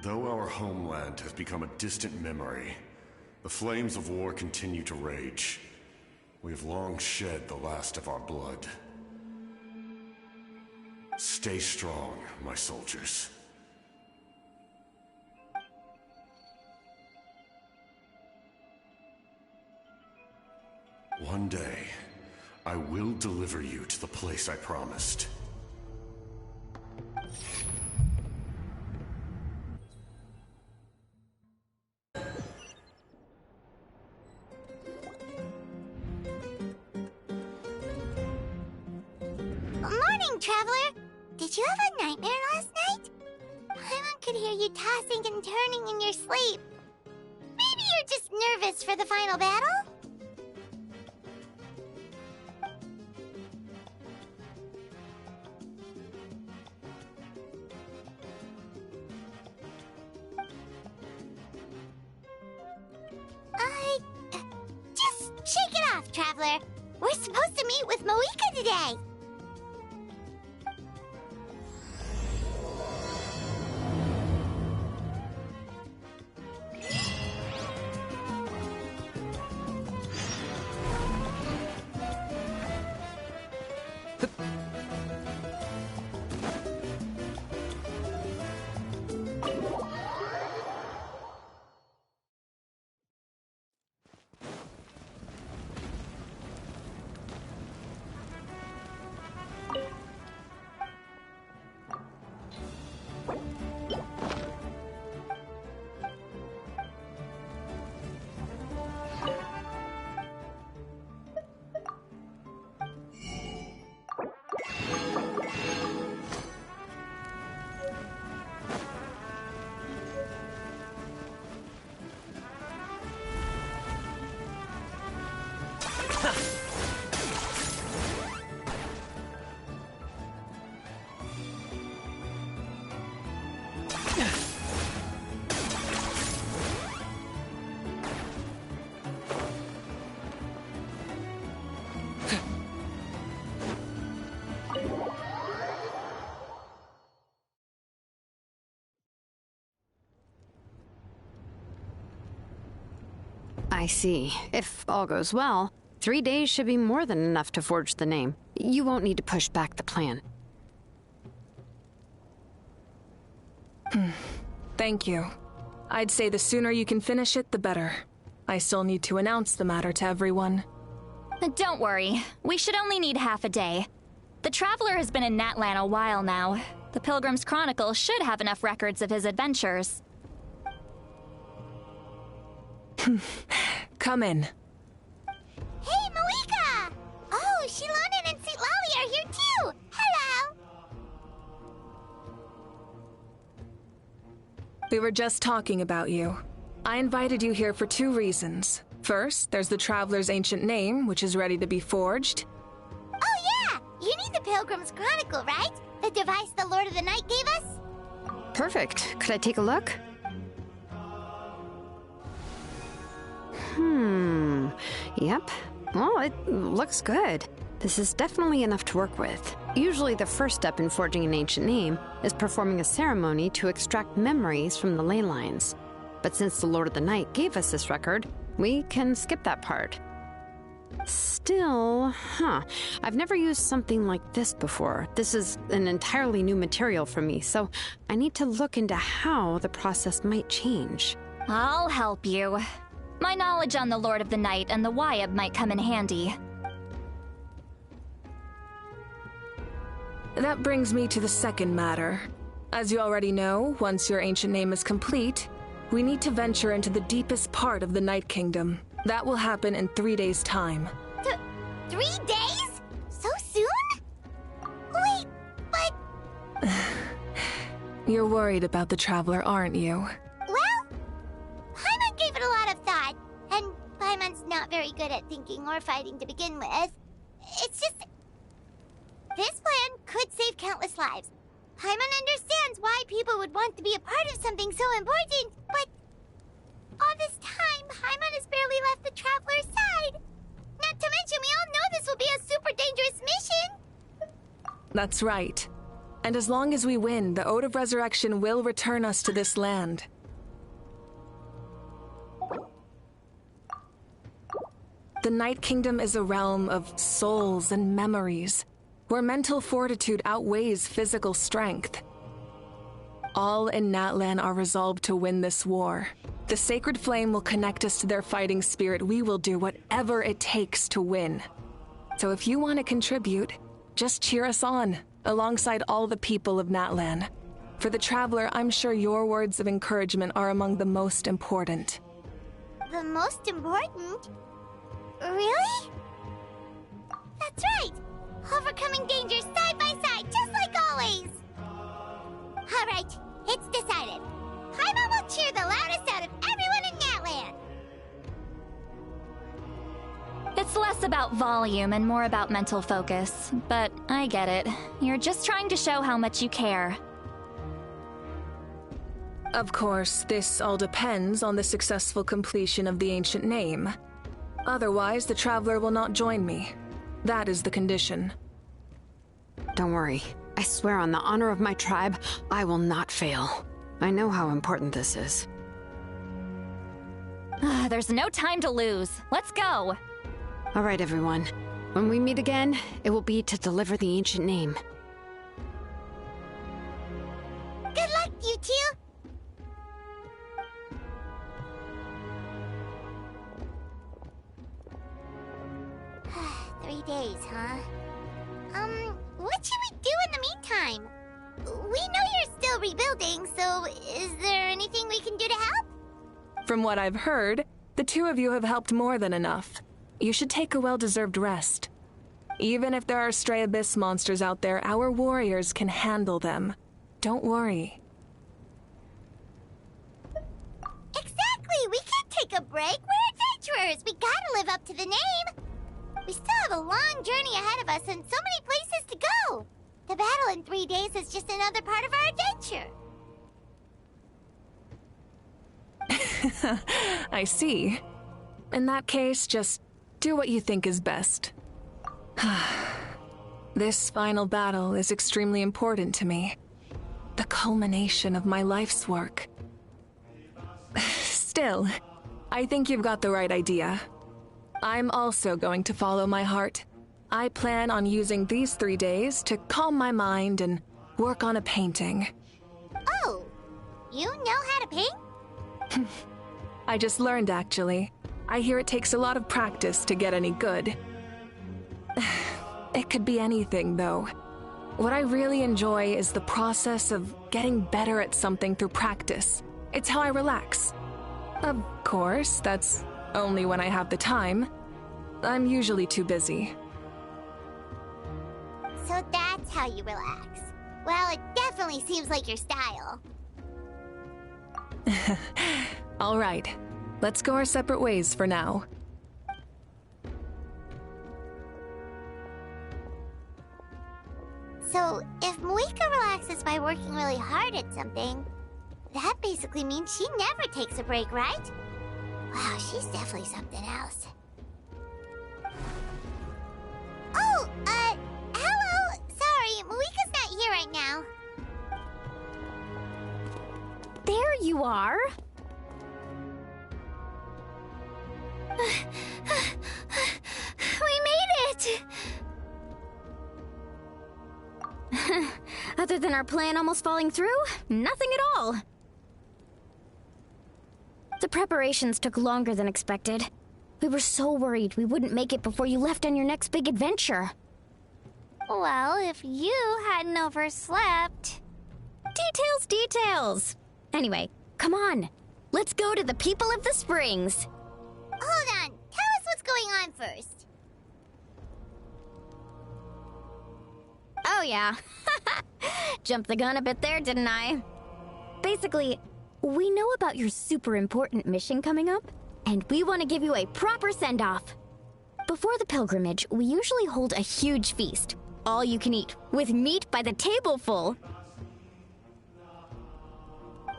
Though our homeland has become a distant memory, the flames of war continue to rage. We have long shed the last of our blood. Stay strong, my soldiers. One day, I will deliver you to the place I promised. Morning, Traveler! Did you have a nightmare last night? Paimon could hear you tossing and turning in your sleep. Maybe you're just nervous for the final battle? Just shake it off, Traveler. We're supposed to meet with Moika today. I see. If all goes well, 3 days should be more than enough to forge the name. You won't need to push back the plan. Thank you. I'd say the sooner you can finish it, the better. I still need to announce the matter to everyone. Don't worry. We should only need half a day. The Traveler has been in Natlan a while now. The Pilgrim's Chronicle should have enough records of his adventures. Come in. Hey, Moika! Oh, Shilonen and St. Lolly are here too! Hello! We were just talking about you. I invited you here for 2 reasons. First, there's the Traveler's ancient name, which is ready to be forged. Oh yeah! You need the Pilgrim's Chronicle, right? The device the Lord of the Night gave us? Perfect. Could I take a look? Yep. Well, it looks good. This is definitely enough to work with. Usually the first step in forging an ancient name is performing a ceremony to extract memories from the ley lines. But since the Lord of the Night gave us this record, we can skip that part. Still, I've never used something like this before. This is an entirely new material for me, so I need to look into how the process might change. I'll help you. My knowledge on the Lord of the Night and the Wyab might come in handy. That brings me to the second matter. As you already know, once your ancient name is complete, we need to venture into the deepest part of the Night Kingdom. That will happen in 3 days' time. 3 days? So soon? Wait, but... You're worried about the Traveler, aren't you? Well, Paimon gave it a lot of thought, and Paimon's not very good at thinking or fighting to begin with. It's just... this plan could save countless lives. Paimon understands why people would want to be a part of something so important, but... all this time, Paimon has barely left the Traveler's side. Not to mention, we all know this will be a super dangerous mission. That's right. And as long as we win, the Ode of Resurrection will return us to this land. The Night Kingdom is a realm of souls and memories, where mental fortitude outweighs physical strength. All in Natlan are resolved to win this war. The sacred flame will connect us to their fighting spirit. We will do whatever it takes to win. So if you want to contribute, just cheer us on, alongside all the people of Natlan. For the Traveler, I'm sure your words of encouragement are among the most important. The most important? Really? That's right! Overcoming dangers side by side, just like always! Alright, it's decided. Paimon will cheer the loudest out of everyone in Natlan! It's less about volume and more about mental focus, but I get it. You're just trying to show how much you care. Of course, this all depends on the successful completion of the ancient name. Otherwise, the Traveler will not join me. That is the condition. Don't worry. I swear on the honor of my tribe, I will not fail. I know how important this is. There's no time to lose. Let's go! All right, everyone. When we meet again, it will be to deliver the ancient name. Good luck, you two! 3 days, huh? What should we do in the meantime? We know you're still rebuilding, so is there anything we can do to help? From what I've heard, the two of you have helped more than enough. You should take a well-deserved rest. Even if there are stray abyss monsters out there, our warriors can handle them. Don't worry. Exactly! We can't take a break! We're adventurers! We gotta live up to the name! We still have a long journey ahead of us and so many places to go! The battle in 3 days is just another part of our adventure. I see. In that case, just do what you think is best. This final battle is extremely important to me. The culmination of my life's work. Still, I think you've got the right idea. I'm also going to follow my heart. I plan on using these 3 days to calm my mind and work on a painting. Oh, you know how to paint? I just learned, actually. I hear it takes a lot of practice to get any good. It could be anything, though. What I really enjoy is the process of getting better at something through practice. It's how I relax. Of course, that's only when I have the time. I'm usually too busy. So that's how you relax. Well, it definitely seems like your style. All right. Let's go our separate ways for now. So, if Moika relaxes by working really hard at something, that basically means she never takes a break, right? Wow, she's definitely something else. Oh, hello! Sorry, Moika's not here right now. There you are! We made it! Other than our plan almost falling through, nothing at all. The preparations took longer than expected. We were so worried we wouldn't make it before you left on your next big adventure. Well, if you hadn't overslept... Details! Anyway, come on. Let's go to the people of the Springs. Hold on. Tell us what's going on first. Oh, yeah. Jumped the gun a bit there, didn't I? Basically, we know about your super important mission coming up, and we want to give you a proper send-off. Before the pilgrimage, we usually hold a huge feast. All you can eat, with meat by the tableful.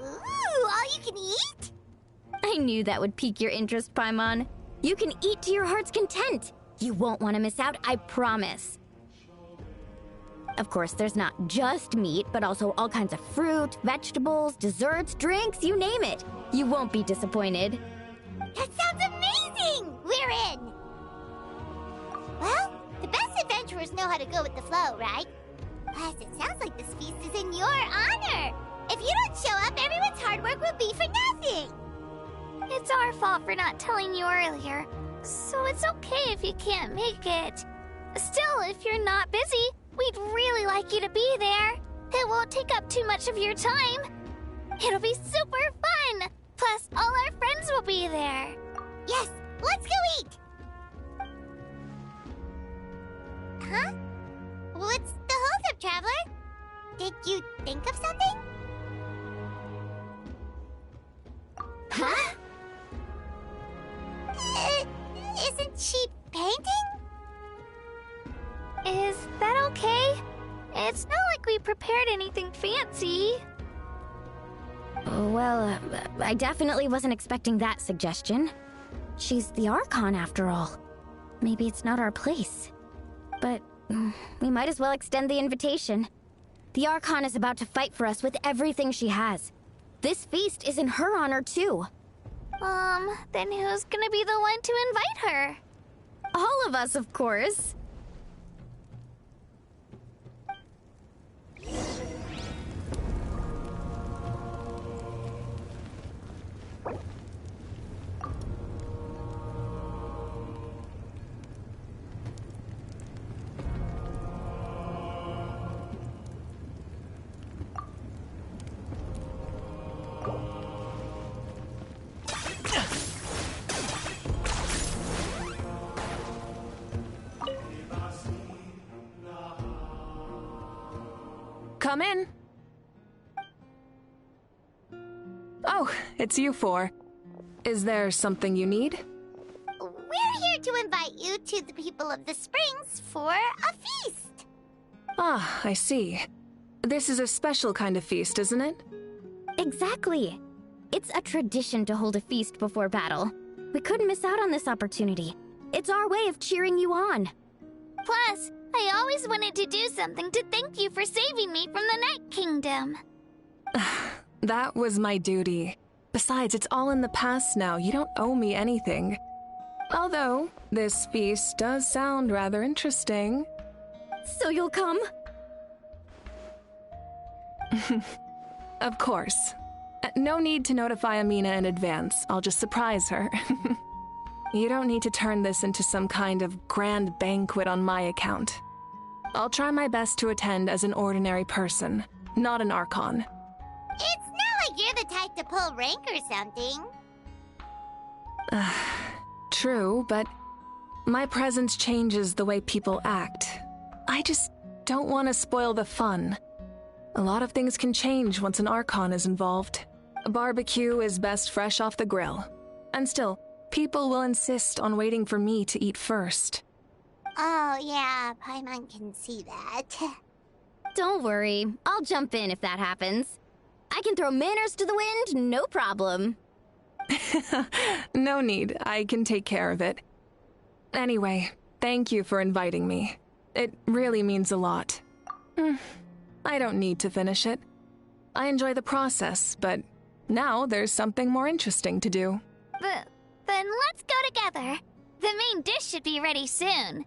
Ooh, all you can eat? I knew that would pique your interest, Paimon. You can eat to your heart's content. You won't want to miss out, I promise. Of course, there's not just meat, but also all kinds of fruit, vegetables, desserts, drinks, you name it. You won't be disappointed. That sounds amazing! We're in! Well, the best adventurers know how to go with the flow, right? Plus, it sounds like this feast is in your honor. If you don't show up, everyone's hard work will be for nothing. It's our fault for not telling you earlier, so it's okay if you can't make it. Still, if you're not busy, we'd really like you to be there. It won't take up too much of your time. It'll be super fun! Plus, all our friends will be there. Yes, let's go eat! Huh? What's the holdup, Traveler? Did you think of something? Huh? Isn't she painting? Is that okay? It's not like we prepared anything fancy. Well, I definitely wasn't expecting that suggestion. She's the Archon, after all. Maybe it's not our place. But we might as well extend the invitation. The Archon is about to fight for us with everything she has. This feast is in her honor, too. Then who's gonna be the one to invite her? All of us, of course. Come in. Oh, it's you four. Is there something you need? We're here to invite you to the people of the Springs for a feast. Ah, I see. This is a special kind of feast, isn't it? Exactly. It's a tradition to hold a feast before battle. We couldn't miss out on this opportunity. It's our way of cheering you on. Plus, I always wanted to do something to thank you for saving me from the Night Kingdom. That was my duty. Besides, it's all in the past now. You don't owe me anything. Although, this feast does sound rather interesting. So you'll come? Of course. No need to notify Amina in advance. I'll just surprise her. You don't need to turn this into some kind of grand banquet on my account. I'll try my best to attend as an ordinary person, not an Archon. It's not like you're the type to pull rank or something. True, but my presence changes the way people act. I just don't want to spoil the fun. A lot of things can change once an Archon is involved. A barbecue is best fresh off the grill. And still, people will insist on waiting for me to eat first. Oh, yeah, Paimon can see that. Don't worry. I'll jump in if that happens. I can throw manners to the wind, no problem. No need. I can take care of it. Anyway, thank you for inviting me. It really means a lot. I don't need to finish it. I enjoy the process, but now there's something more interesting to do. Then let's go together. The main dish should be ready soon.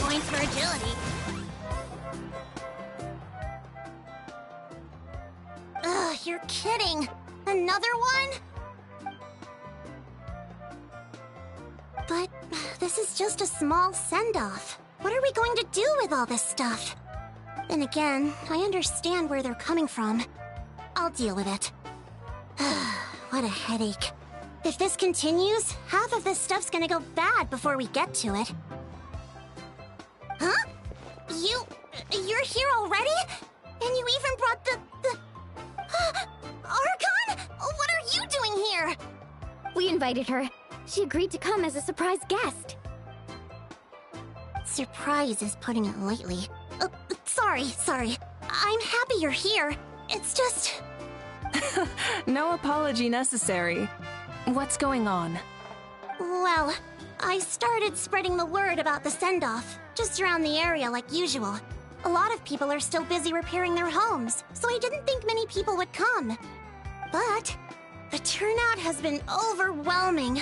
Points for agility. Ugh, you're kidding. Another one? But this is just a small send-off. What are we going to do with all this stuff? Then again, I understand where they're coming from. I'll deal with it. What a headache. If this continues, half of this stuff's gonna go bad before we get to it. Huh? You're here already? And you even brought the... Archon? What are you doing here? We invited her. She agreed to come as a surprise guest. Surprise is putting it lightly. Sorry. I'm happy you're here. It's just... No apology necessary. What's going on? Well, I started spreading the word about the send-off, just around the area like usual. A lot of people are still busy repairing their homes, so I didn't think many people would come. But the turnout has been overwhelming.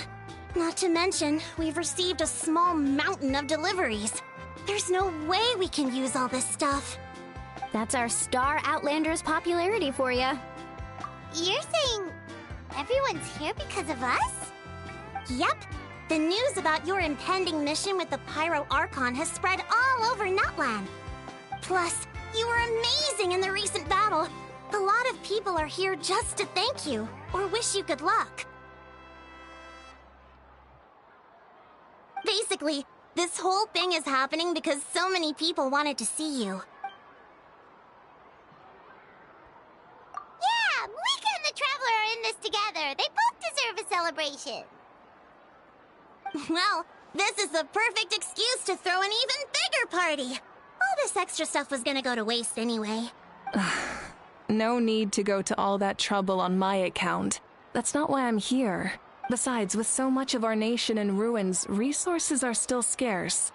Not to mention, we've received a small mountain of deliveries. There's no way we can use all this stuff. That's our Star Outlander's popularity for you. You're saying everyone's here because of us? Yep. The news about your impending mission with the Pyro Archon has spread all over Nutland. Plus, you were amazing in the recent battle. A lot of people are here just to thank you, or wish you good luck. Basically, this whole thing is happening because so many people wanted to see you. Yeah, Malika and the Traveler are in this together. They both deserve a celebration. Well, this is the perfect excuse to throw an even bigger party. All this extra stuff was gonna go to waste anyway. No need to go to all that trouble on my account. That's not why I'm here. Besides, with so much of our nation in ruins, resources are still scarce.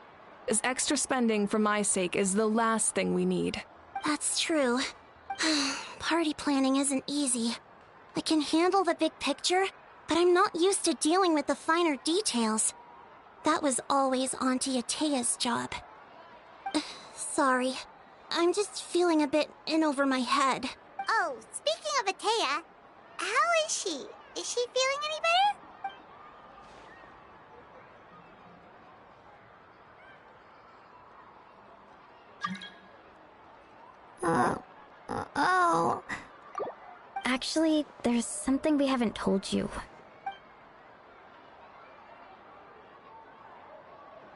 This extra spending for my sake is the last thing we need. That's true. Party planning isn't easy. I can handle the big picture, but I'm not used to dealing with the finer details. That was always Auntie Atea's job. Sorry. I'm just feeling a bit in over my head. Oh, speaking of Atea, how is she? Is she feeling any better? Oh. Actually, there's something we haven't told you.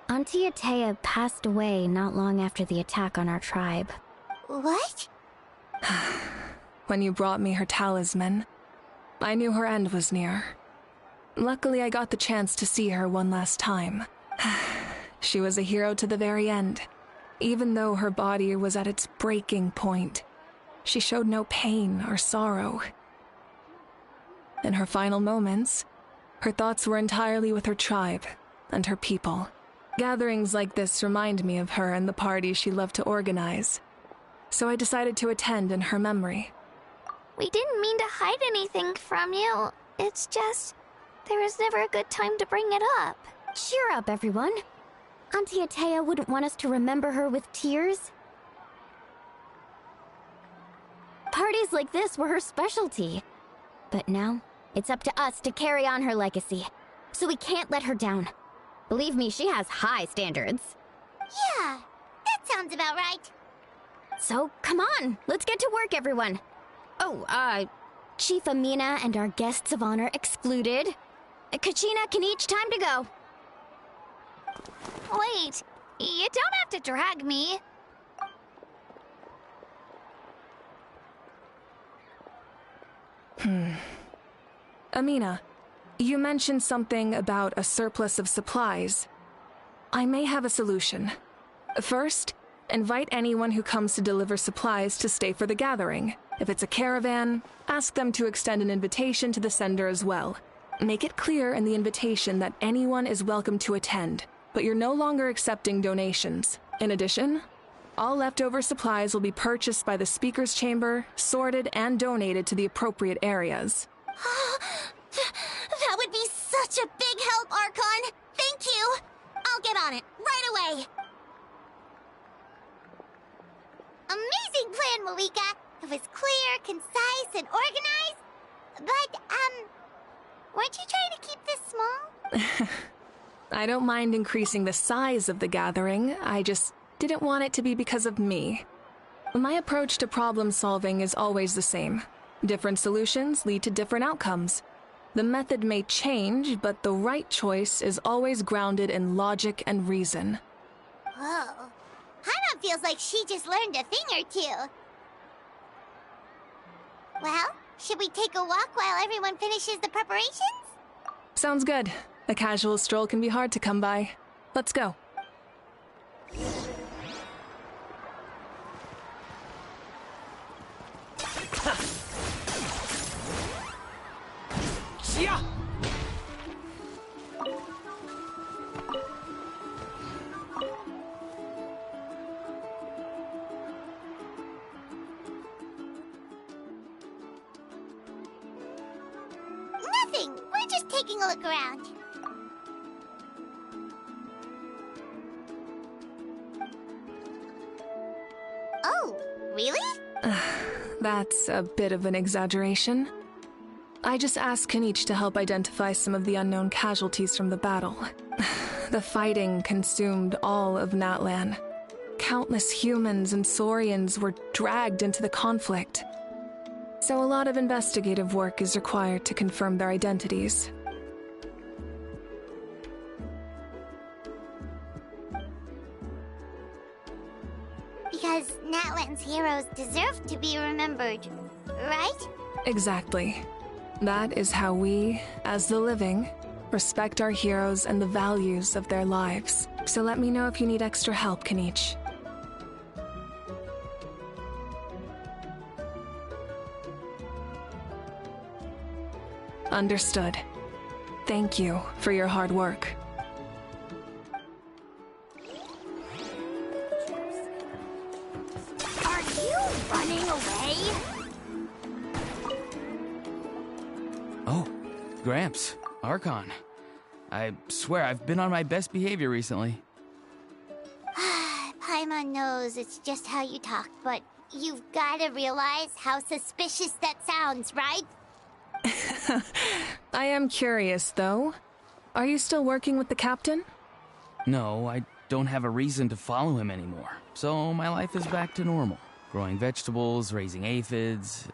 Auntie Atea passed away not long after the attack on our tribe. What? When you brought me her talisman, I knew her end was near. Luckily, I got the chance to see her one last time. She was a hero to the very end. Even though her body was at its breaking point, she showed no pain or sorrow. In her final moments, her thoughts were entirely with her tribe and her people. Gatherings like this remind me of her and the parties she loved to organize. So I decided to attend in her memory. We didn't mean to hide anything from you. It's just, there was never a good time to bring it up. Cheer up, everyone. Auntie Atea wouldn't want us to remember her with tears. Parties like this were her specialty. But now, it's up to us to carry on her legacy. So we can't let her down. Believe me, she has high standards. Yeah, that sounds about right. So, come on, let's get to work, everyone. Oh, Chief Amina and our guests of honor excluded. Kachina can each time to go. Wait, you don't have to drag me. Amina, you mentioned something about a surplus of supplies. I may have a solution. First, invite anyone who comes to deliver supplies to stay for the gathering. If it's a caravan, ask them to extend an invitation to the sender as well. Make it clear in the invitation that anyone is welcome to attend, but you're no longer accepting donations. In addition, all leftover supplies will be purchased by the speaker's chamber, sorted, and donated to the appropriate areas. That would be such a big help, Archon! Thank you! I'll get on it, right away! Amazing plan, Malika! It was clear, concise, and organized. But, weren't you trying to keep this small? I don't mind increasing the size of the gathering, I just didn't want it to be because of me. My approach to problem solving is always the same. Different solutions lead to different outcomes. The method may change, but the right choice is always grounded in logic and reason. Whoa. feels like she just learned a thing or two. Well, should we take a walk while everyone finishes the preparations? Sounds good. A casual stroll can be hard to come by. Let's go. Yeah. Nothing. We're just taking a look around. Oh, really? That's a bit of an exaggeration. I just asked Kanich to help identify some of the unknown casualties from the battle. The fighting consumed all of Natlan. Countless humans and Saurians were dragged into the conflict. So a lot of investigative work is required to confirm their identities. Because Natlan's heroes deserve to be remembered, right? Exactly. That is how we, as the living, respect our heroes and the values of their lives. So let me know if you need extra help, Kanich. Understood. Thank you for your hard work. Are you running away? Oh, Gramps, Archon. I swear I've been on my best behavior recently. Paimon knows it's just how you talk, but you've gotta realize how suspicious that sounds, right? I am curious, though. Are you still working with the captain? No, I don't have a reason to follow him anymore. So my life is back to normal. Growing vegetables, raising aphids.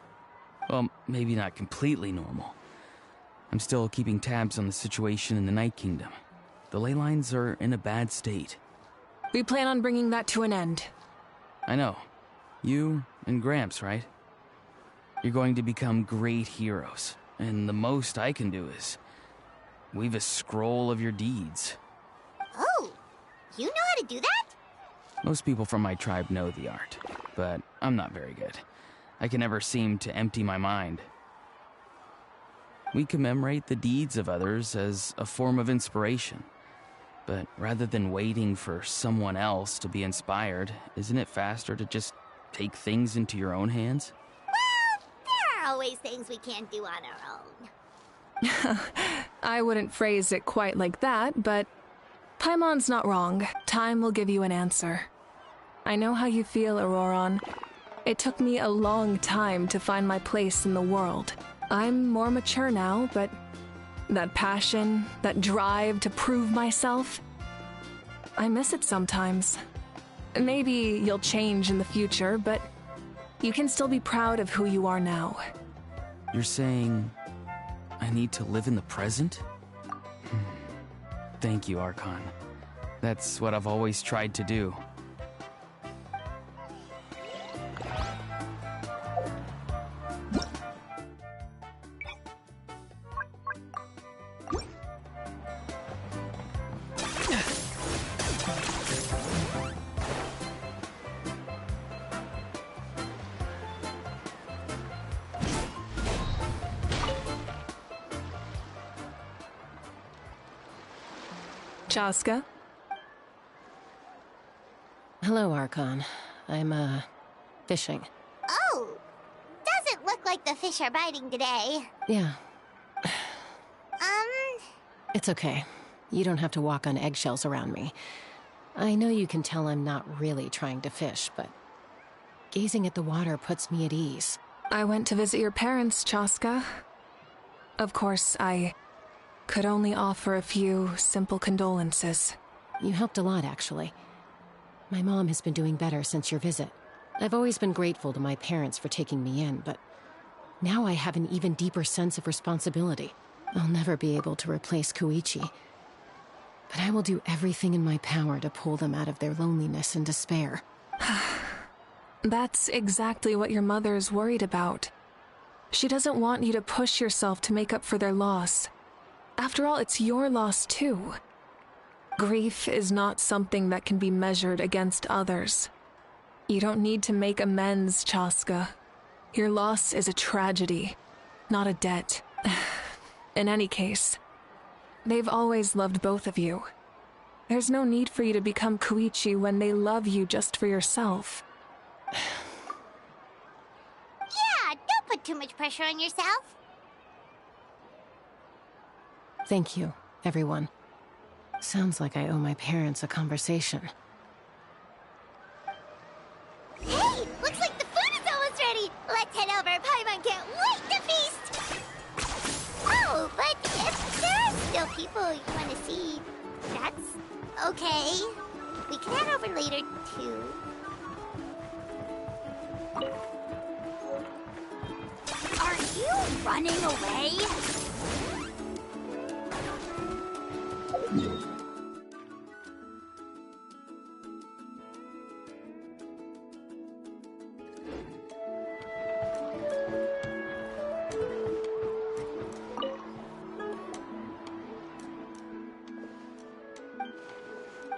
Well, maybe not completely normal. I'm still keeping tabs on the situation in the Night Kingdom. The ley lines are in a bad state. We plan on bringing that to an end. I know. You and Gramps, right? You're going to become great heroes. And the most I can do is weave a scroll of your deeds. Oh, you know how to do that? Most people from my tribe know the art, but I'm not very good. I can never seem to empty my mind. We commemorate the deeds of others as a form of inspiration. But rather than waiting for someone else to be inspired, isn't it faster to just take things into your own hands? Well, there are always things we can't do on our own. I wouldn't phrase it quite like that, but Paimon's not wrong. Time will give you an answer. I know how you feel, Auroron. It took me a long time to find my place in the world. I'm more mature now, but that passion, that drive to prove myself, I miss it sometimes. Maybe you'll change in the future, but you can still be proud of who you are now. You're saying I need to live in the present? Thank you, Archon. That's what I've always tried to do. Chaska? Hello, Archon. I'm, fishing. Oh, doesn't look like the fish are biting today. Yeah, it's okay. You don't have to walk on eggshells around me. I know you can tell I'm not really trying to fish, but gazing at the water puts me at ease. I went to visit your parents, Chaska. Of course, I could only offer a few simple condolences. You helped a lot, actually. My mom has been doing better since your visit. I've always been grateful to my parents for taking me in, but now I have an even deeper sense of responsibility. I'll never be able to replace Koichi, but I will do everything in my power to pull them out of their loneliness and despair. That's exactly what your mother's worried about. She doesn't want you to push yourself to make up for their loss. After all, it's your loss too. Grief is not something that can be measured against others. You don't need to make amends, Chaska. Your loss is a tragedy, not a debt. In any case, they've always loved both of you. There's no need for you to become Koichi when they love you just for yourself. Yeah, don't put too much pressure on yourself. Thank you, everyone. Sounds like I owe my parents a conversation. Hey, looks like the food is almost ready. Let's head over. Paimon can't wait to feast. Oh, but if there are still people you want to see, that's okay. We can head over later, too. Are you running away?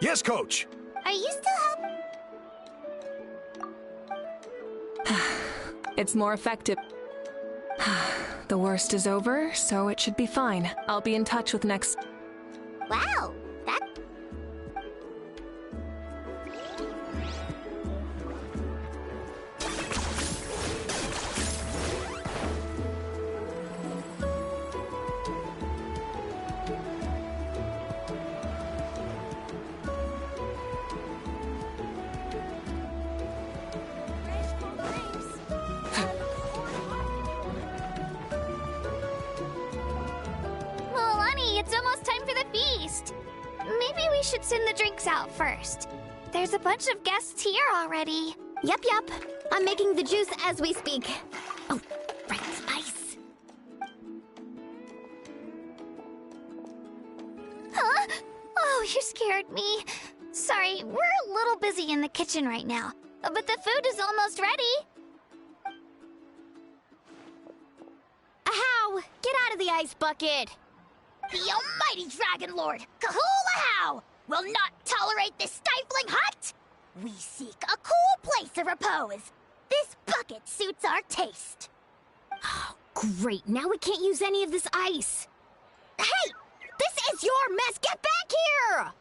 Yes, Coach! Are you still helping? It's more effective. The worst is over, so it should be fine. I'll be in touch with next... Wow, that... Milani, it's almost time for the feast. Maybe we should send the drinks out first. There's a bunch of guests here already. Yep. I'm making the juice as we speak. Oh, right, ice. Huh? Oh, you scared me. Sorry, we're a little busy in the kitchen right now, but the food is almost ready. Ahow! Get out of the ice bucket! The almighty Dragon Lord, Kahulahau, will not tolerate this stifling hut! We seek a cool place of repose. This bucket suits our taste. Oh, great. Now we can't use any of this ice. Hey! This is your mess! Get back here!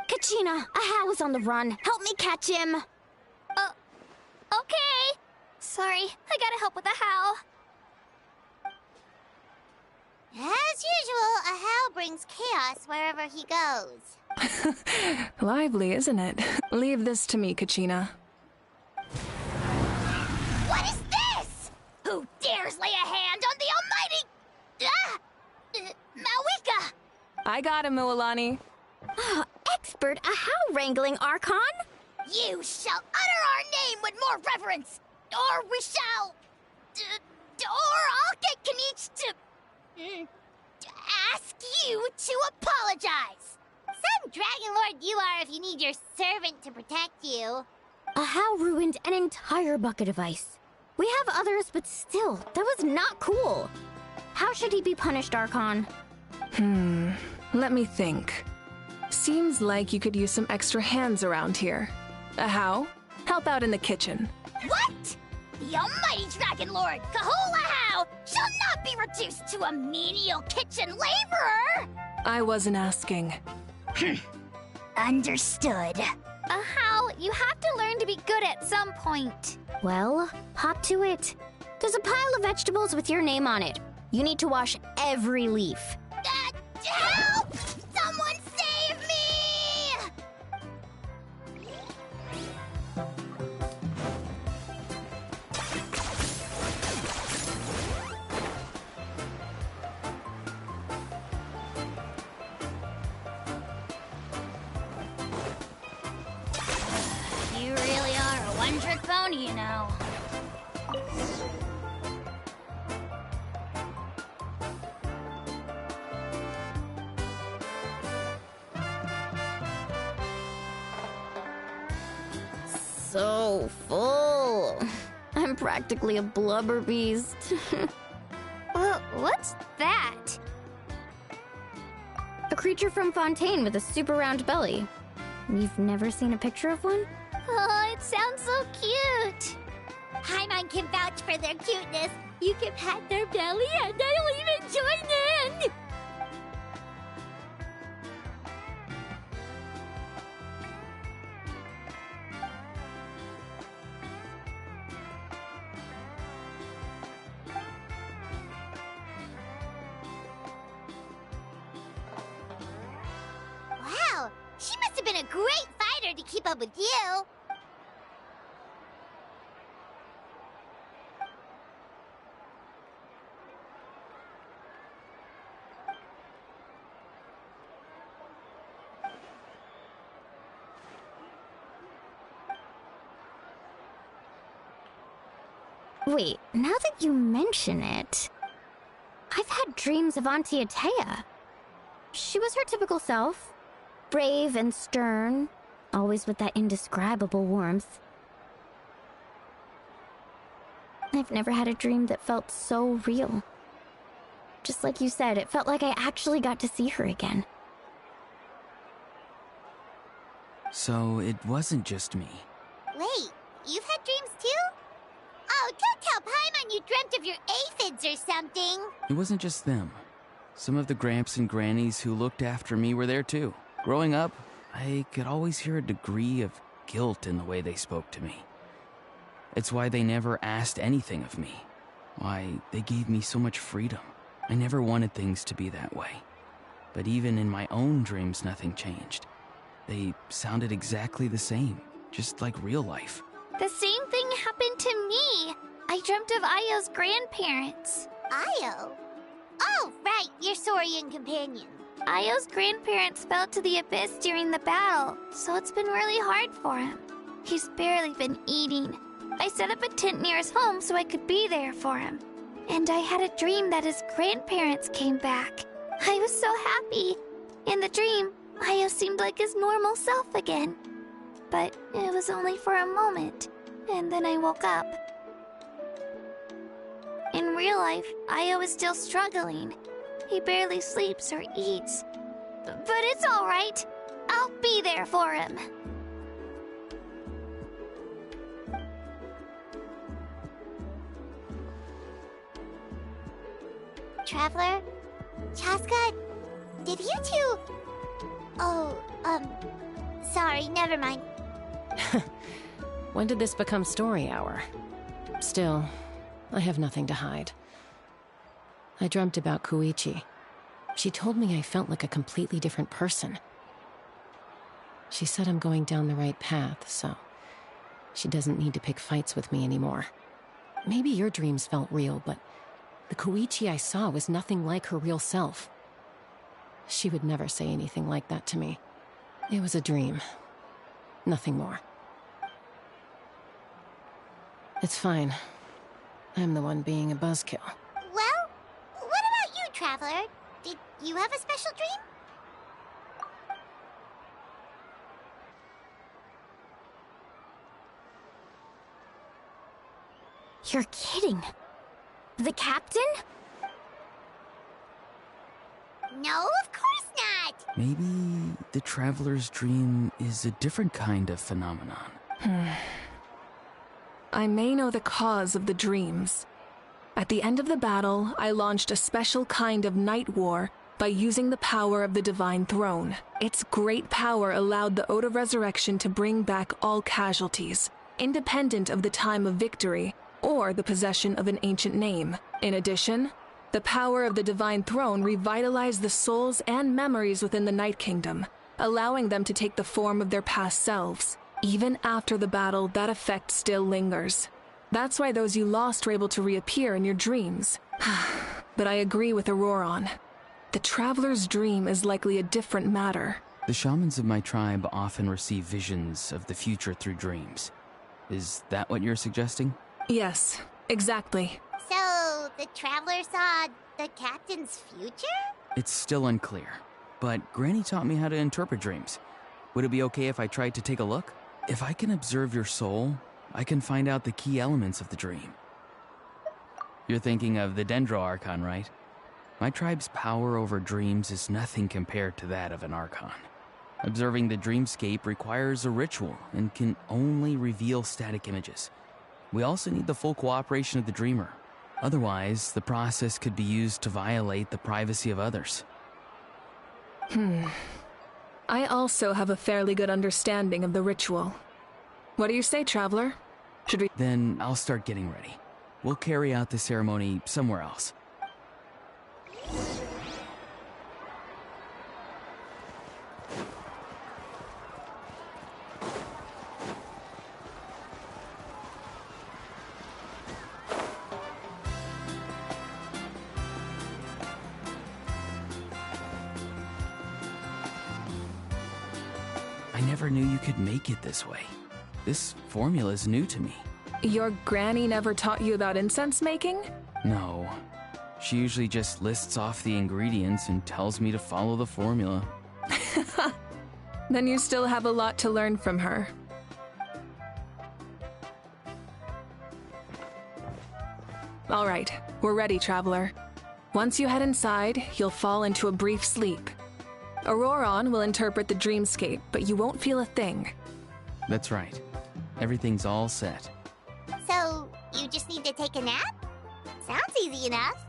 Kachina, Ahow is on the run. Help me catch him. Okay. Sorry, I gotta help with the how. As usual, Ahau brings chaos wherever he goes. Lively, isn't it? Leave this to me, Kachina. What is this? Who dares lay a hand on the almighty... Mawika? I got him, Mualani. Expert Ahow wrangling, Archon? You shall utter our name with more reverence, or we shall... or I'll get Kanich to ask you to apologize. Some Dragon Lord you are if you need your servant to protect you. Ahow ruined an entire bucket of ice. We have others, but still, that was not cool. How should he be punished, Archon? Let me think. Seems like you could use some extra hands around here. How? Help out in the kitchen. What? The almighty Dragon Lord, Kahulahau, shall not be reduced to a menial kitchen laborer! I wasn't asking. Understood. How? You have to learn to be good at some point. Well, hop to it. There's a pile of vegetables with your name on it. You need to wash every leaf. Help! Someone save me! You really are a one-trick pony, you know. so full. I'm practically a blubber beast. What's that? A creature from Fontaine with a super round belly. You've never seen a picture of one? Oh, it sounds so cute. Paimon can vouch for their cuteness. You can pat their belly and I'll even join in! Wow, she must have been a great fighter to keep up with you. Wait, now that you mention it, I've had dreams of Auntie Atea. She was her typical self, brave and stern, always with that indescribable warmth. I've never had a dream that felt so real. Just like you said, it felt like I actually got to see her again. So it wasn't just me. Wait, you've had dreams too? Oh, don't tell Paimon you dreamt of your aphids or something. It wasn't just them. Some of the Gramps and Grannies who looked after me were there too. Growing up, I could always hear a degree of guilt in the way they spoke to me. It's why they never asked anything of me. Why they gave me so much freedom. I never wanted things to be that way. But even in my own dreams, nothing changed. They sounded exactly the same, just like real life. The same thing happened to me. I dreamt of Io's grandparents. Io? Oh, right, your Saurian companion. Io's grandparents fell to the abyss during the battle, so it's been really hard for him. He's barely been eating. I set up a tent near his home so I could be there for him. And I had a dream that his grandparents came back. I was so happy. In the dream, Io seemed like his normal self again. But it was only for a moment, and then I woke up. In real life, Io is still struggling. He barely sleeps or eats. But it's all right. I'll be there for him. Traveler? Chaska? Did you two... Oh, sorry, never mind. When did this become story hour? Still, I have nothing to hide. I dreamt about Koichi. She told me I felt like a completely different person. She said I'm going down the right path, so she doesn't need to pick fights with me anymore. Maybe your dreams felt real, but the Koichi I saw was nothing like her real self. She would never say anything like that to me. It was a dream. Nothing more. It's fine. I'm the one being a buzzkill. Well, what about you, Traveler? Did you have a special dream? You're kidding. The captain? No, of course not! Maybe the Traveler's dream is a different kind of phenomenon. I may know the cause of the dreams. At the end of the battle, I launched a special kind of night war by using the power of the Divine Throne. Its great power allowed the Ode of Resurrection to bring back all casualties, independent of the time of victory or the possession of an ancient name. In addition, the power of the Divine Throne revitalized the souls and memories within the Night Kingdom, allowing them to take the form of their past selves. Even after the battle, that effect still lingers. That's why those you lost were able to reappear in your dreams. But I agree with Auroron. The Traveler's dream is likely a different matter. The shamans of my tribe often receive visions of the future through dreams. Is that what you're suggesting? Yes, exactly. So, the Traveler saw the captain's future? It's still unclear, but Granny taught me how to interpret dreams. Would it be okay if I tried to take a look? If I can observe your soul, I can find out the key elements of the dream. You're thinking of the Dendro Archon, right? My tribe's power over dreams is nothing compared to that of an Archon. Observing the dreamscape requires a ritual and can only reveal static images. We also need the full cooperation of the dreamer. Otherwise, the process could be used to violate the privacy of others. I also have a fairly good understanding of the ritual. What do you say, Traveler? Should we— Then I'll start getting ready. We'll carry out the ceremony somewhere else. I never knew you could make it this way. This formula is new to me. Your granny never taught you about incense making? No. She usually just lists off the ingredients and tells me to follow the formula. Then you still have a lot to learn from her. All right, we're ready, Traveler. Once you head inside, you'll fall into a brief sleep. Auroron will interpret the dreamscape, but you won't feel a thing. That's right. Everything's all set. So, you just need to take a nap? Sounds easy enough.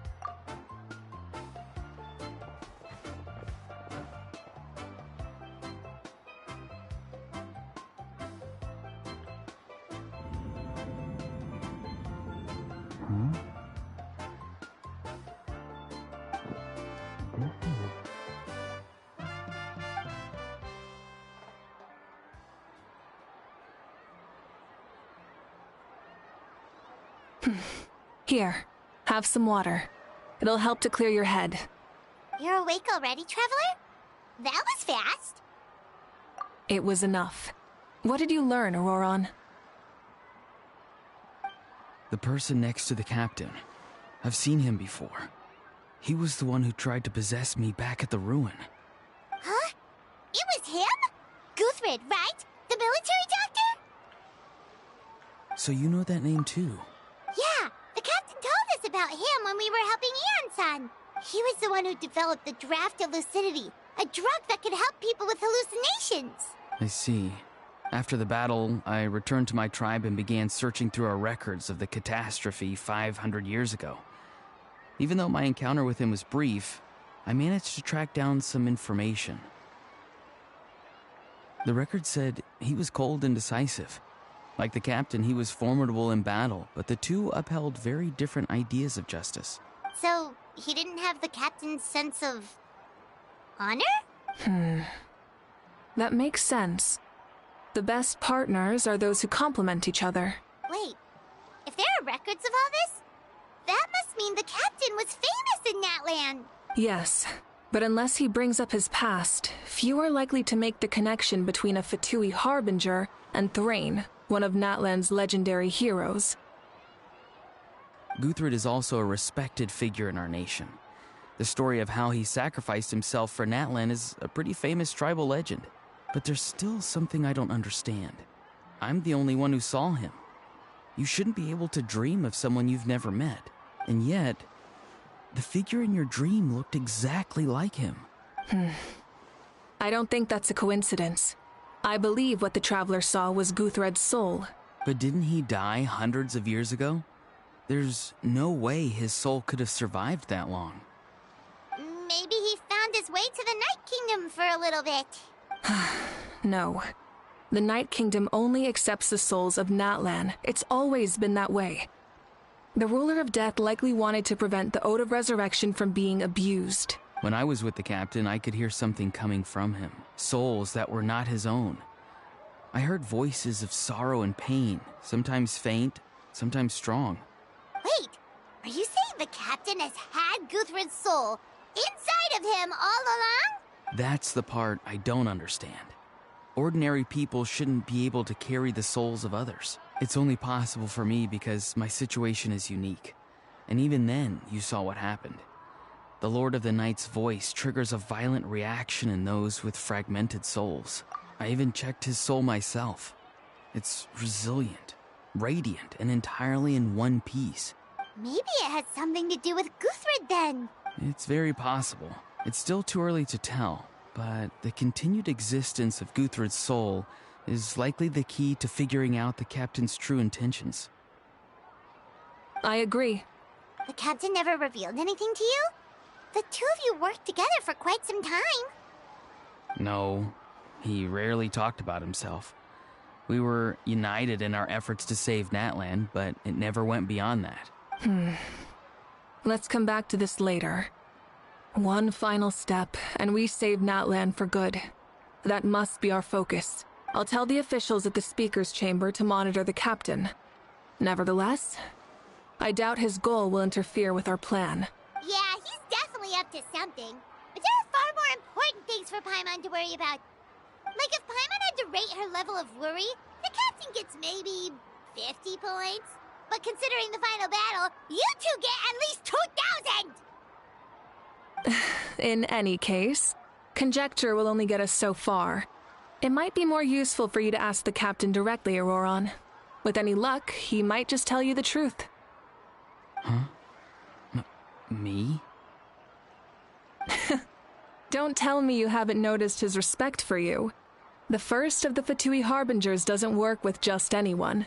Here, have some water. It'll help to clear your head. You're awake already, Traveler? That was fast. It was enough. What did you learn, Auroron? The person next to the captain. I've seen him before. He was the one who tried to possess me back at the ruin. Huh? It was him? Guthred, right? The military doctor? So you know that name too? Yeah, the captain told us about him when we were helping Ian-san. He was the one who developed the draft of lucidity, a drug that could help people with hallucinations. I see. After the battle, I returned to my tribe and began searching through our records of the catastrophe 500 years ago. Even though my encounter with him was brief, I managed to track down some information. The record said he was cold and decisive. Like the captain, he was formidable in battle, but the two upheld very different ideas of justice. So, he didn't have the captain's sense of honor? That makes sense. The best partners are those who complement each other. Wait, if there are records of all this, that must mean the captain was famous in Natlan. Yes, but unless he brings up his past, few are likely to make the connection between a Fatui harbinger and Thrain, one of Natlan's legendary heroes. Guthred is also a respected figure in our nation. The story of how he sacrificed himself for Natlan is a pretty famous tribal legend. But there's still something I don't understand. I'm the only one who saw him. You shouldn't be able to dream of someone you've never met. And yet, the figure in your dream looked exactly like him. I don't think that's a coincidence. I believe what the Traveler saw was Guthred's soul. But didn't he die hundreds of years ago? There's no way his soul could have survived that long. Maybe he found his way to the Night Kingdom for a little bit. No. The Night Kingdom only accepts the souls of Natlan. It's always been that way. The Ruler of Death likely wanted to prevent the Ode of Resurrection from being abused. When I was with the captain, I could hear something coming from him. Souls that were not his own. I heard voices of sorrow and pain, sometimes faint, sometimes strong. Wait, are you saying the captain has had Guthred's soul inside of him all along? That's the part I don't understand. Ordinary people shouldn't be able to carry the souls of others. It's only possible for me because my situation is unique. And even then, you saw what happened. The Lord of the Night's voice triggers a violent reaction in those with fragmented souls. I even checked his soul myself. It's resilient, radiant, and entirely in one piece. Maybe it has something to do with Guthred then. It's very possible. It's still too early to tell, but the continued existence of Guthred's soul is likely the key to figuring out the captain's true intentions. I agree. The captain never revealed anything to you? The two of you worked together for quite some time. No, he rarely talked about himself. We were united in our efforts to save Natlan, but it never went beyond that. Let's come back to this later. One final step, and we save Natlan for good. That must be our focus. I'll tell the officials at the speaker's chamber to monitor the captain. Nevertheless, I doubt his goal will interfere with our plan. Yeah, he's definitely up to something. But there are far more important things for Paimon to worry about. Like if Paimon had to rate her level of worry, the captain gets maybe 50 points. But considering the final battle, you two get at least 2,000! In any case, conjecture will only get us so far. It might be more useful for you to ask the captain directly, Auroron. With any luck, he might just tell you the truth. Huh? Me? Don't tell me you haven't noticed his respect for you. The first of the Fatui Harbingers doesn't work with just anyone.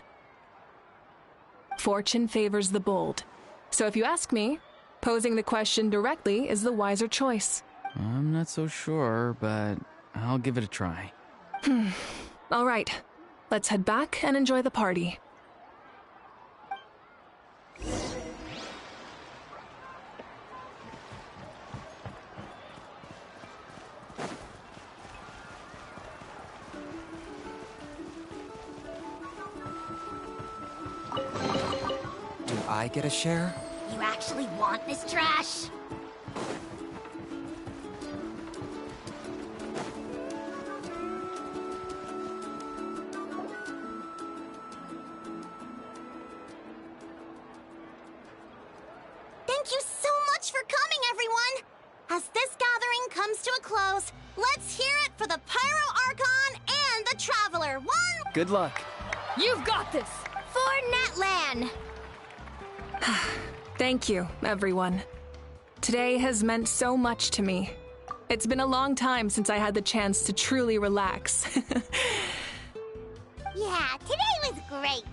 Fortune favors the bold. So if you ask me, posing the question directly is the wiser choice. I'm not so sure, but I'll give it a try. All right, let's head back and enjoy the party. Do I get a share? You actually want this trash? Thank you so much for coming, everyone! As this gathering comes to a close, let's hear it for the Pyro Archon and the Traveler. One... Good luck. You've got this! For Natlan! Thank you, everyone. Today has meant so much to me. It's been a long time since I had the chance to truly relax. Yeah, today was great.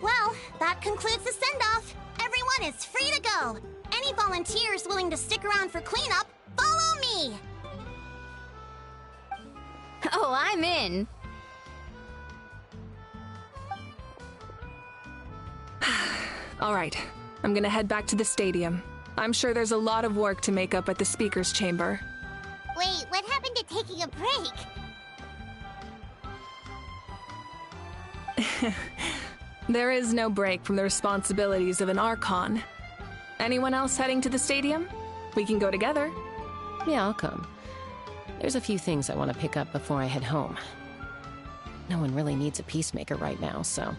Well, that concludes the send-off. Everyone is free to go. Any volunteers willing to stick around for cleanup, follow me! Oh, I'm in. All right, I'm gonna head back to the stadium. I'm sure there's a lot of work to make up at the speaker's chamber. Wait, what happened to taking a break? There is no break from the responsibilities of an Archon. Anyone else heading to the stadium? We can go together. Yeah, I'll come. There's a few things I want to pick up before I head home. No one really needs a peacemaker right now, so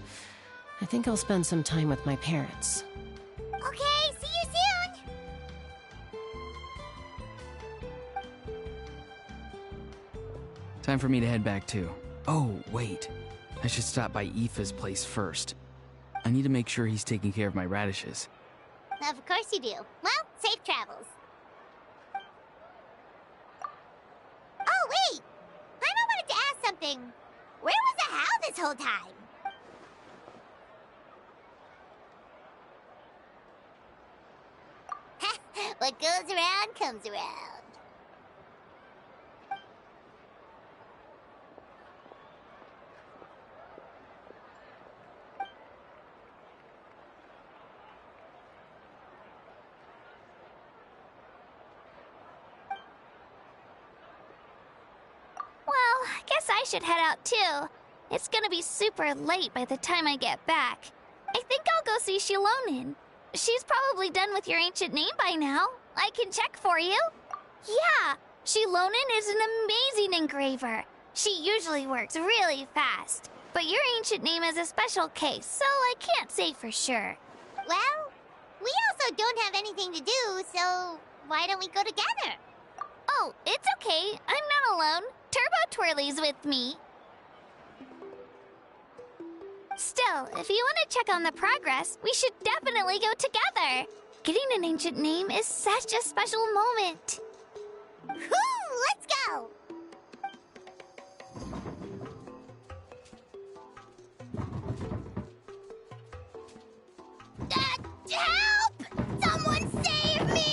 I think I'll spend some time with my parents. Okay, see you soon! Time for me to head back too. Oh, wait. I should stop by Aoife's place first. I need to make sure he's taking care of my radishes. Of course you do. Well, safe travels. Oh, wait! Paimon wanted to ask something. Where was the How this whole time? What goes around comes around. Well, I guess I should head out too. It's gonna be super late by the time I get back. I think I'll go see Shilonin. She's probably done with your ancient name by now. I can check for you. Yeah, Shilonin is an amazing engraver. She usually works really fast. But your ancient name is a special case, so I can't say for sure. Well, we also don't have anything to do, so why don't we go together? Oh, it's okay. I'm not alone. Turbo Twirly's with me. Still, if you want to check on the progress, we should definitely go together. Getting an ancient name is such a special moment. Woo! Let's go! Help! Someone save me!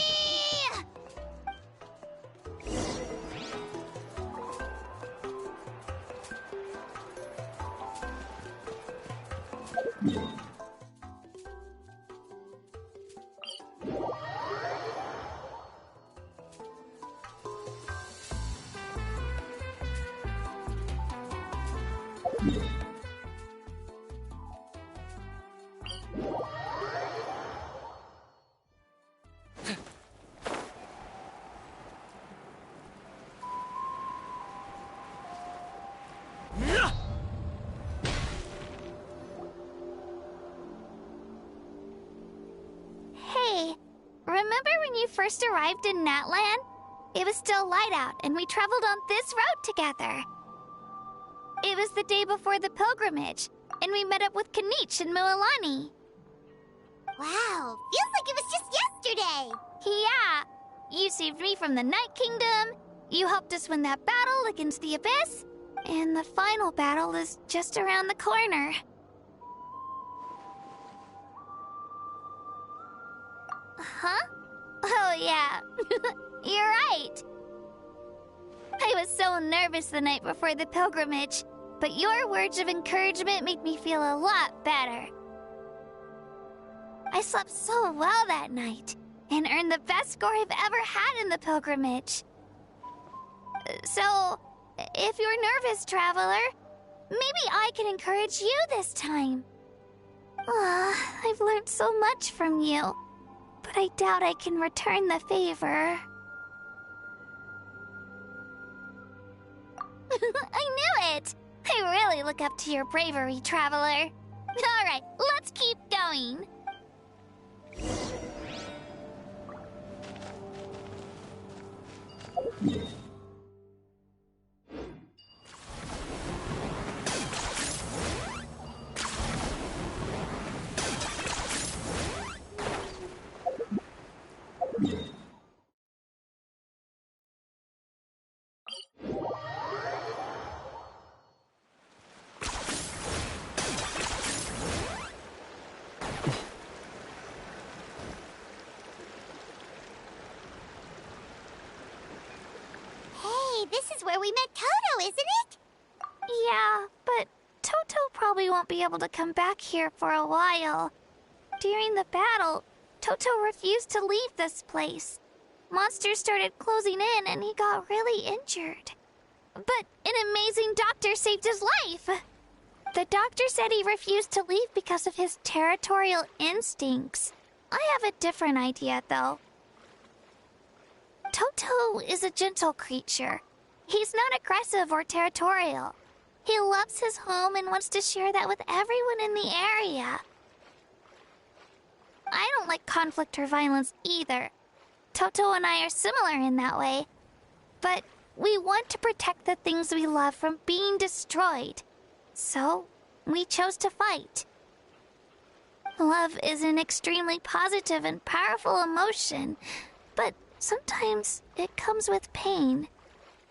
Hey, remember when you first arrived in Natlan? It was still light out, and we traveled on this road together. It was the day before the pilgrimage, and we met up with Kanich and Mualani. Wow, feels like it was just yesterday. Yeah, you saved me from the Night Kingdom, you helped us win that battle against the Abyss, and the final battle is just around the corner. Huh? Oh, yeah. You're right. I was so nervous the night before the pilgrimage, but your words of encouragement made me feel a lot better. I slept so well that night, and earned the best score I've ever had in the pilgrimage. So, if you're nervous, traveler, maybe I can encourage you this time. I've learned so much from you, but I doubt I can return the favor. I knew it! I really look up to your bravery, traveler. Alright, let's keep going. This is where we met Toto, isn't it? Yeah, but Toto probably won't be able to come back here for a while. During the battle, Toto refused to leave this place. Monsters started closing in and he got really injured. But an amazing doctor saved his life. The doctor said he refused to leave because of his territorial instincts. I have a different idea, though. Toto is a gentle creature. He's not aggressive or territorial. He loves his home and wants to share that with everyone in the area. I don't like conflict or violence either. Toto and I are similar in that way. But we want to protect the things we love from being destroyed. So, we chose to fight. Love is an extremely positive and powerful emotion, but sometimes it comes with pain.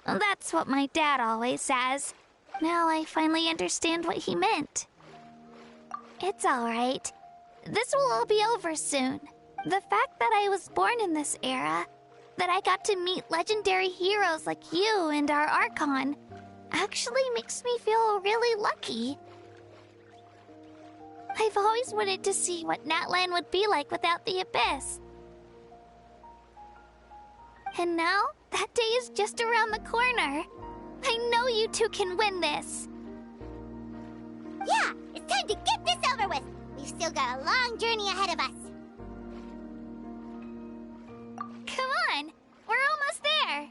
That's what my dad always says. Now I finally understand what he meant. It's all right. This will all be over soon. The fact that I was born in this era, that I got to meet legendary heroes like you and our Archon, actually makes me feel really lucky. I've always wanted to see what Natlan would be like without the Abyss. And now, that day is just around the corner. I know you two can win this. Yeah, it's time to get this over with. We've still got a long journey ahead of us. Come on, we're almost there.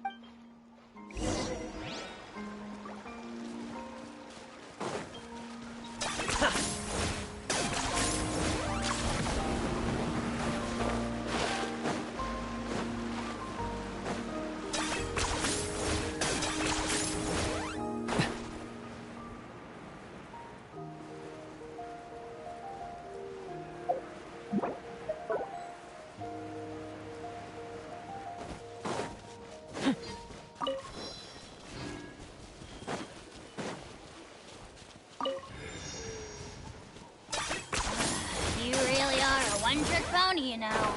pony, you know.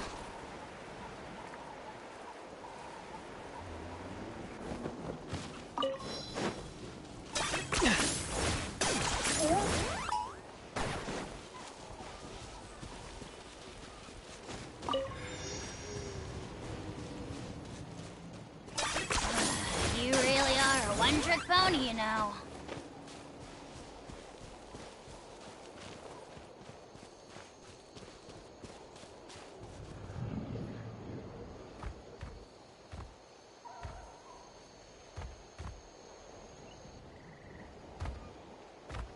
You really are a one-trick pony, you know.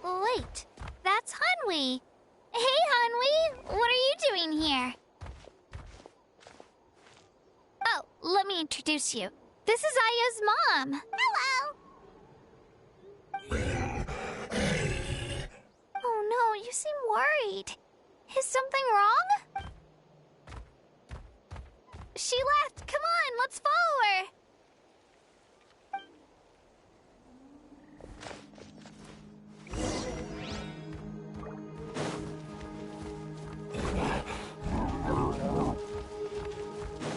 Wait, that's Hanwi. Hey, Hanwi, what are you doing here? Oh, let me introduce you. This is Aya's mom. Hello! Oh no, you seem worried. Is something wrong? She left. Come on, let's follow her.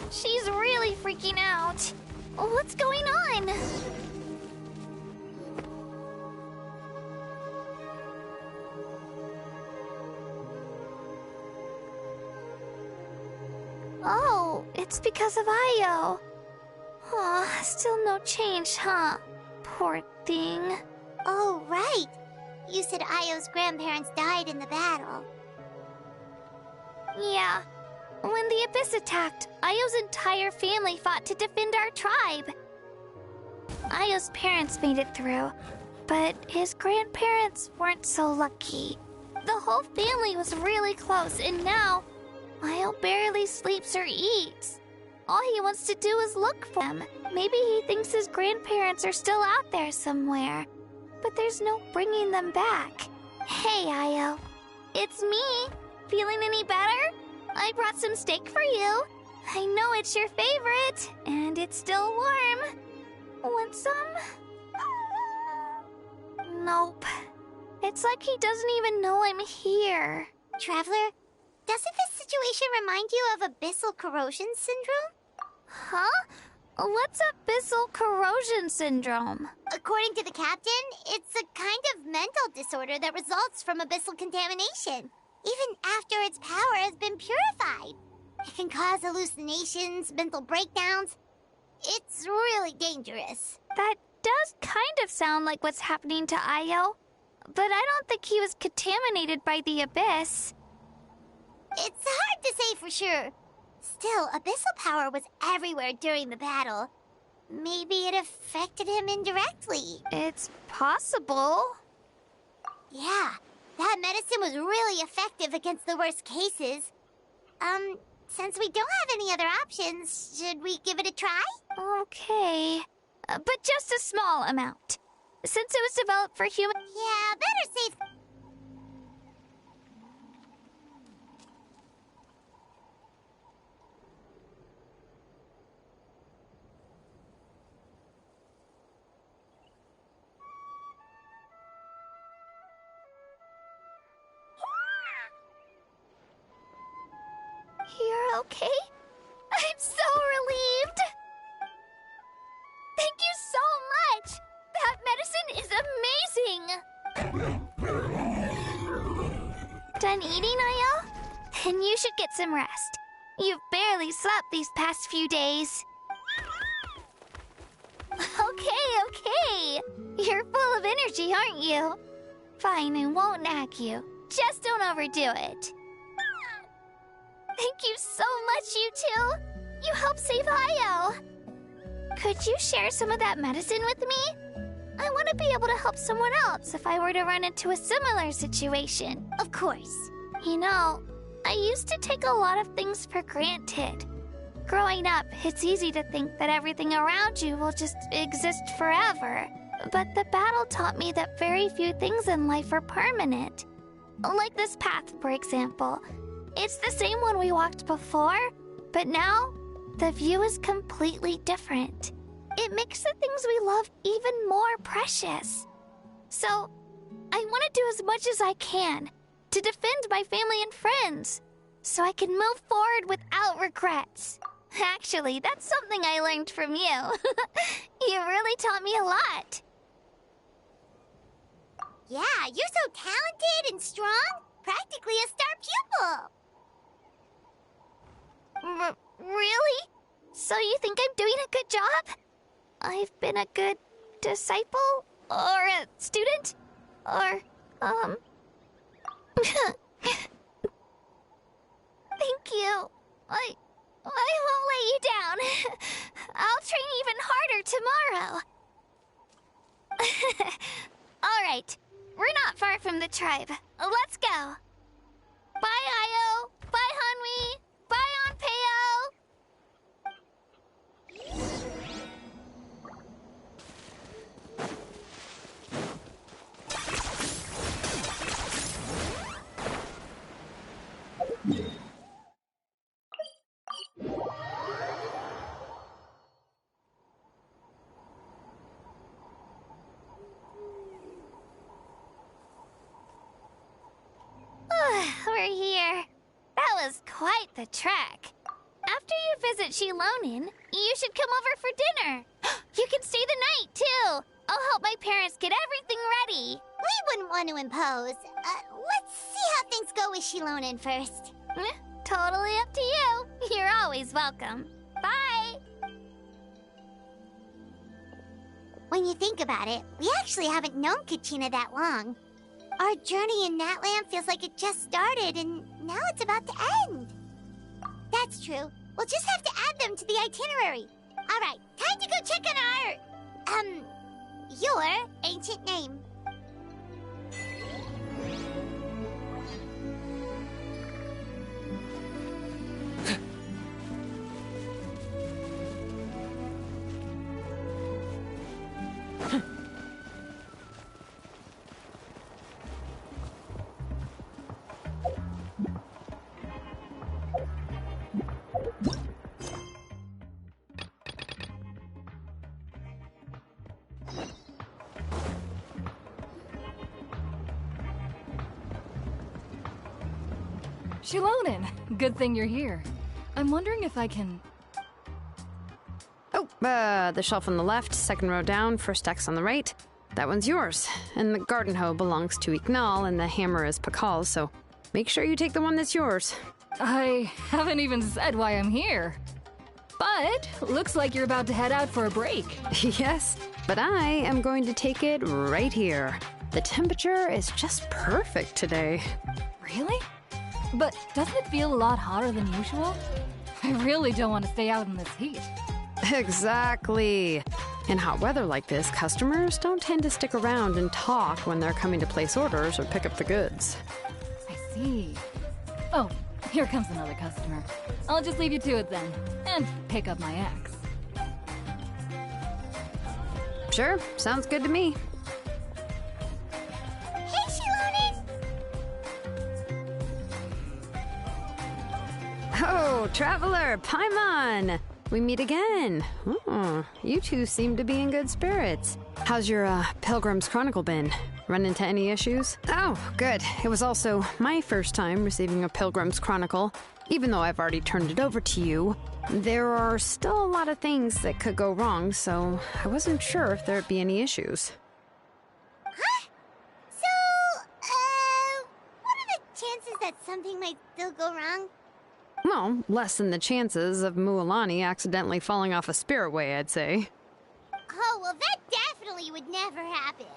She's really freaking out. What's going on? Oh, it's because of Io. Oh, still no change, huh? Poor thing. Oh, right. You said Io's grandparents died in the battle. Yeah. When the Abyss attacked, Io's entire family fought to defend our tribe. Io's parents made it through, but his grandparents weren't so lucky. The whole family was really close, and now Io barely sleeps or eats. All he wants to do is look for them. Maybe he thinks his grandparents are still out there somewhere, but there's no bringing them back. Hey, Io. It's me. Feeling any better? I brought some steak for you. I know it's your favorite, and it's still warm. Want some? Nope. It's like he doesn't even know I'm here. Traveler, doesn't this situation remind you of abyssal corrosion syndrome? Huh? What's abyssal corrosion syndrome? According to the captain, it's a kind of mental disorder that results from abyssal contamination, even after its power has been purified. It can cause hallucinations, mental breakdowns. It's really dangerous. That does kind of sound like what's happening to Io, but I don't think he was contaminated by the Abyss. It's hard to say for sure. Still, abyssal power was everywhere during the battle. Maybe it affected him indirectly. It's possible. Yeah, that medicine was really effective against the worst cases. Since we don't have any other options, should we give it a try? Okay. But just a small amount. Since it was developed for human... Yeah, better safe... You're okay? I'm so relieved! Thank you so much! That medicine is amazing! Done eating, Io? Then you should get some rest. You've barely slept these past few days. Okay. You're full of energy, aren't you? Fine, I won't nag you. Just don't overdo it. Thank you so much, you two. You helped save Io. Could you share some of that medicine with me? I want to be able to help someone else if I were to run into a similar situation. Of course. You know, I used to take a lot of things for granted. Growing up, it's easy to think that everything around you will just exist forever. But the battle taught me that very few things in life are permanent. Like this path, for example. It's the same one we walked before, but now the view is completely different. It makes the things we love even more precious. So, I want to do as much as I can to defend my family and friends, so I can move forward without regrets. Actually, that's something I learned from you. You really taught me a lot. Yeah, you're so talented and strong. Practically a star pupil. Really? So you think I'm doing a good job? I've been a good disciple? Or a student? Or, Thank you. I won't let you down. I'll train even harder tomorrow. All right. We're not far from the tribe. Let's go. Bye, Io. Bye, Hanwi. Bye, Onpeo. We're here. That was quite the trek. After you visit Shilonin, you should come over for dinner. You can stay the night, too. I'll help my parents get everything ready. We wouldn't want to impose. Let's see how things go with Shilonin first. Totally up to you. You're always welcome. Bye. When you think about it, we actually haven't known Kachina that long. Our journey in Natland feels like it just started, and now it's about to end. That's true. We'll just have to add them to the itinerary. All right, time to go check on your ancient name. Shilonin, good thing you're here. I'm wondering if I can... Oh, the shelf on the left, second row down, first X on the right. That one's yours. And the garden hoe belongs to Ignal, and the hammer is Pakal's, so make sure you take the one that's yours. I haven't even said why I'm here. But looks like you're about to head out for a break. Yes, but I am going to take it right here. The temperature is just perfect today. Really? But doesn't it feel a lot hotter than usual? I really don't want to stay out in this heat. Exactly. In hot weather like this, customers don't tend to stick around and talk when they're coming to place orders or pick up the goods. I see. Oh, here comes another customer. I'll just leave you to it then, and pick up my axe. Sure, sounds good to me. Hey, Shilonin! Oh, Traveler, Paimon! We meet again. Oh, you two seem to be in good spirits. How's your Pilgrim's Chronicle been? Run into any issues? Oh, good. It was also my first time receiving a Pilgrim's Chronicle. Even though I've already turned it over to you, there are still a lot of things that could go wrong, so I wasn't sure if there'd be any issues. Huh? So, what are the chances that something might still go wrong? Well, less than the chances of Mualani accidentally falling off a spiritway, I'd say. Oh, well, that definitely would never happen.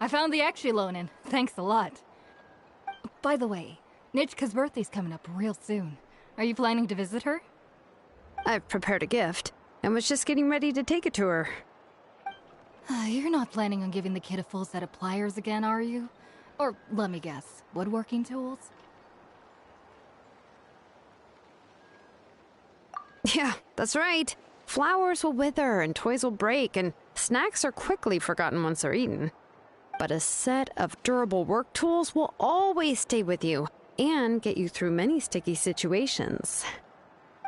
I found the axe, Shilonin. Thanks a lot. By the way, Nichka's birthday's coming up real soon. Are you planning to visit her? I've prepared a gift, and was just getting ready to take it to her. You're not planning on giving the kid a full set of pliers again, are you? Or, let me guess, woodworking tools? Yeah, that's right. Flowers will wither and toys will break, and snacks are quickly forgotten once they're eaten. But a set of durable work tools will always stay with you and get you through many sticky situations.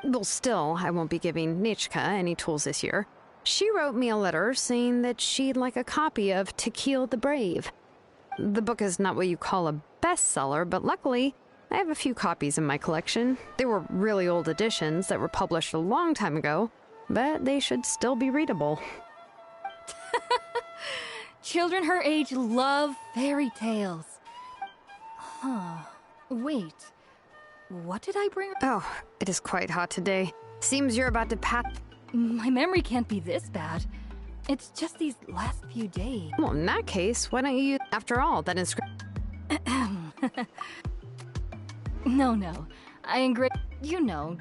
Well, still, I won't be giving Nichka any tools this year. She wrote me a letter saying that she'd like a copy of To Kill the Brave. The book is not what you call a bestseller, but luckily, I have a few copies in my collection. They were really old editions that were published a long time ago, but they should still be readable. Children her age love fairy tales. Huh. Wait. What did I bring? Oh, it is quite hot today. Seems you're about to pass. My memory can't be this bad. It's just these last few days. Well, in that case, why don't you use... After all, that inscription... No. I engrave... You know,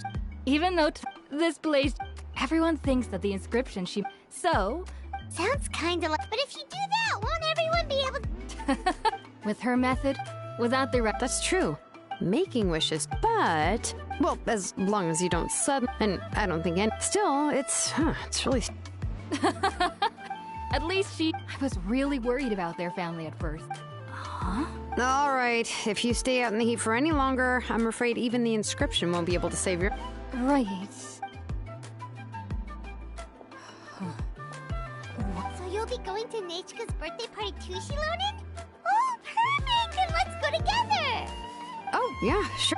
even though this place... Everyone thinks that the inscription she... So... Sounds kinda like... But if you do that, won't everyone be able to... With her method, without the... That's true. Making wishes, but... Well, as long as you don't suddenly... And I don't think any... Still, it's really... At least I was really worried about their family at first. Huh? All right, if you stay out in the heat for any longer, I'm afraid even the inscription won't be able to save your... Right. So you'll be going to Nechka's birthday party too, Shilonen? Oh, perfect! Then let's go together! Oh, yeah, sure.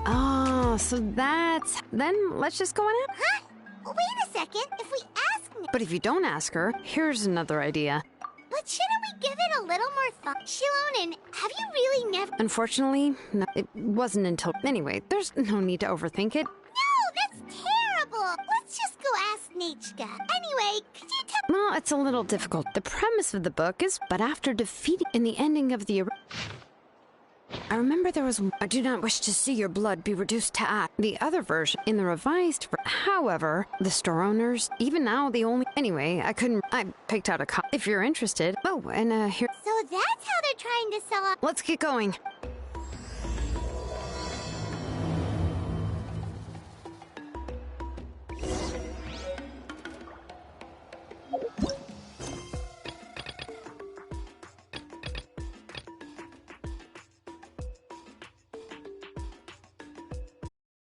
Oh, so that's... Then let's just go on out. Huh? Wait a second. If we ask... But if you don't ask her, here's another idea. But shouldn't we give it a little more thought? Shilonen, have you really never... Unfortunately, no, it wasn't until... Anyway, there's no need to overthink it. No, that's terrible! Let's just go ask Nechka. Anyway, could you tell... Well, it's a little difficult. The premise of the book is, but after defeating... In the ending of the... I remember there was... I do not wish to see your blood be reduced to ash. The other version, in the revised... However, the store owners, even now, the only... Anyway, I picked out a copy. If you're interested... Oh, and here... So that's how they're trying to sell up... Let's get going.